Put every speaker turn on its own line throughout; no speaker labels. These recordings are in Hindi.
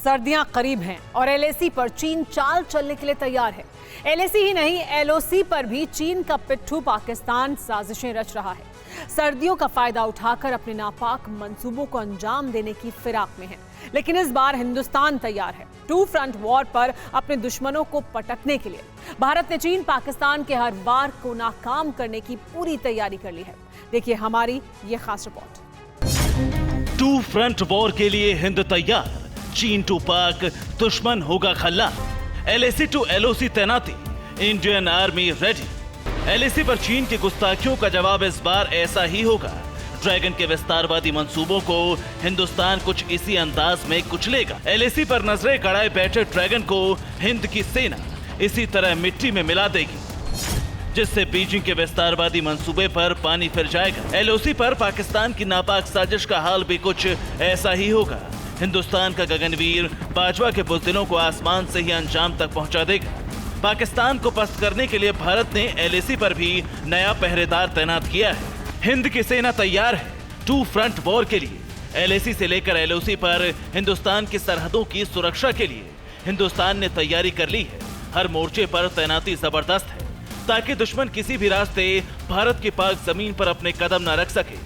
सर्दियां करीब हैं और एलएसी पर चीन चाल चलने के लिए तैयार है। एलएसी ही नहीं, एलओसी पर भी चीन का पिट्ठू पाकिस्तान साजिशें रच रहा है। सर्दियों का फायदा उठाकर अपने नापाक मंसूबों को अंजाम देने की फिराक में है। लेकिन इस बार हिंदुस्तान तैयार है टू फ्रंट वॉर पर अपने दुश्मनों को पटकने के लिए। भारत ने चीन पाकिस्तान के हर वार को नाकाम करने की पूरी तैयारी कर ली है। देखिए हमारी ये खास रिपोर्ट।
टू फ्रंट वॉर के लिए हिंद तैयार, चीन टू पाक, दुश्मन होगा खल्लास। एलएसी टू एलओसी तैनाती, इंडियन आर्मी रेडी। एलएसी पर चीन की गुस्ताखियों का जवाब इस बार ऐसा ही होगा। ड्रैगन के विस्तारवादी मंसूबों को हिंदुस्तान कुछ इसी अंदाज में कुचलेगा। एलएसी पर नजरें गड़ाए बैठे ड्रैगन को हिंद की सेना इसी तरह मिट्टी में मिला देगी, जिससे बीजिंग के विस्तारवादी मंसूबे पर पानी फिर जाएगा। एलओसी पर पाकिस्तान की नापाक साजिश का हाल भी कुछ ऐसा ही होगा। हिंदुस्तान का गगनवीर बाजवा के बुज़दिलों को आसमान से ही अंजाम तक पहुंचा देगा। पाकिस्तान को पस्त करने के लिए भारत ने एलएसी पर भी नया पहरेदार तैनात किया है। हिंद की सेना तैयार है टू फ्रंट वॉर के लिए। एलएसी से लेकर एलओसी पर हिंदुस्तान की सरहदों की सुरक्षा के लिए हिंदुस्तान ने तैयारी कर ली है। हर मोर्चे पर तैनाती जबरदस्त है ताकि दुश्मन किसी भी रास्ते भारत की पाक जमीन पर अपने कदम न रख सके।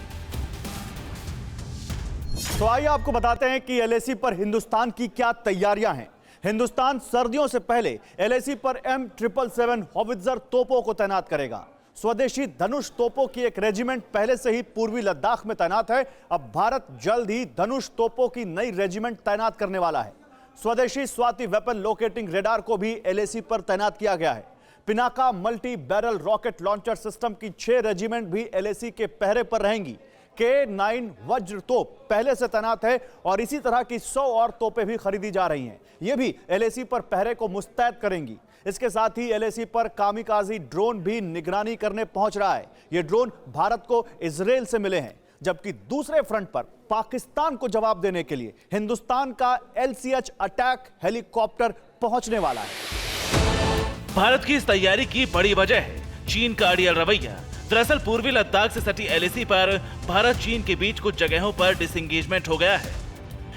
तो आइए आपको बताते हैं कि एलएसी पर हिंदुस्तान की क्या तैयारियां हैं। हिंदुस्तान सर्दियों से पहले एलएसी पर M777 हॉवित्जर तोपों को तैनात करेगा। स्वदेशी धनुष तोपों की एक रेजिमेंट पहले से ही पूर्वी लद्दाख में तैनात है। अब भारत जल्द ही धनुष तोपों की नई रेजिमेंट तैनात करने वाला है। स्वदेशी स्वाति वेपन लोकेटिंग रेडार को भी एलएसी पर तैनात किया गया है। Pinaka multi barrel rocket launcher system की 6 रेजिमेंट भी एलएसी के पहरे पर रहेंगी। K9 वज्र तोप पहले से तैनात है और इसी तरह की 100 और तोपें भी खरीदी जा रही हैं। ये भी एलएसी पर पहरे को मुस्तैद करेंगी। इसके साथ ही एलएसी पर कामिकाजी ड्रोन भी निगरानी करने पहुंच रहा है। ये ड्रोन भारत को इजराइल से मिले हैं, जबकि दूसरे फ्रंट पर पाकिस्तान को जवाब देने के लिए हिंदुस्तान का LCH अटैक हेलीकॉप्टर पहुंचने वाला है।
भारत की इस तैयारी की बड़ी वजह है चीन का अड़ियल रवैया। दरअसल पूर्वी लद्दाख से सटी एलएसी पर भारत चीन के बीच कुछ जगहों पर डिसएंगेजमेंट हो गया है,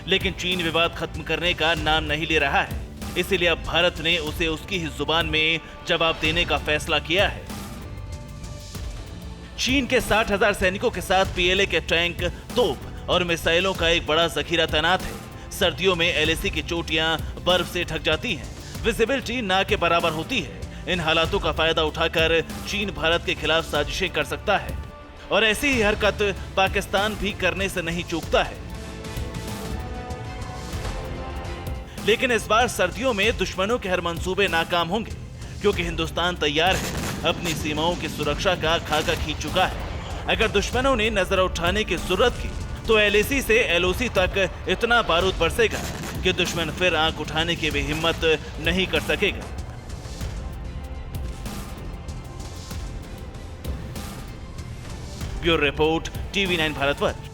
लेकिन चीन विवाद खत्म करने का नाम नहीं ले रहा है। इसीलिए अब भारत ने उसे उसकी ही जुबान में जवाब देने का फैसला किया है। चीन के 60,000 सैनिकों के साथ पीएलए के टैंक, तोप और मिसाइलों का एक बड़ा जखीरा तैनात है। सर्दियों में एलएसी की चोटियां बर्फ से ढक जाती हैं, विजिबिलिटी ना के बराबर होती है। इन हालातों का फायदा उठाकर चीन भारत के खिलाफ साजिशें कर सकता है और ऐसी ही हरकत पाकिस्तान भी करने से नहीं चूकता है। लेकिन इस बार सर्दियों में दुश्मनों के हर मंसूबे नाकाम होंगे, क्योंकि हिंदुस्तान तैयार है, अपनी सीमाओं की सुरक्षा का खाका खींच चुका है। अगर दुश्मनों ने नजर उठाने की जरूरत की तो एलएसी से एलओसी तक इतना बारूद बरसेगा कि दुश्मन फिर आंख उठाने की भी हिम्मत नहीं कर सकेगा। Bureau report, TV9 Bharatvarsh.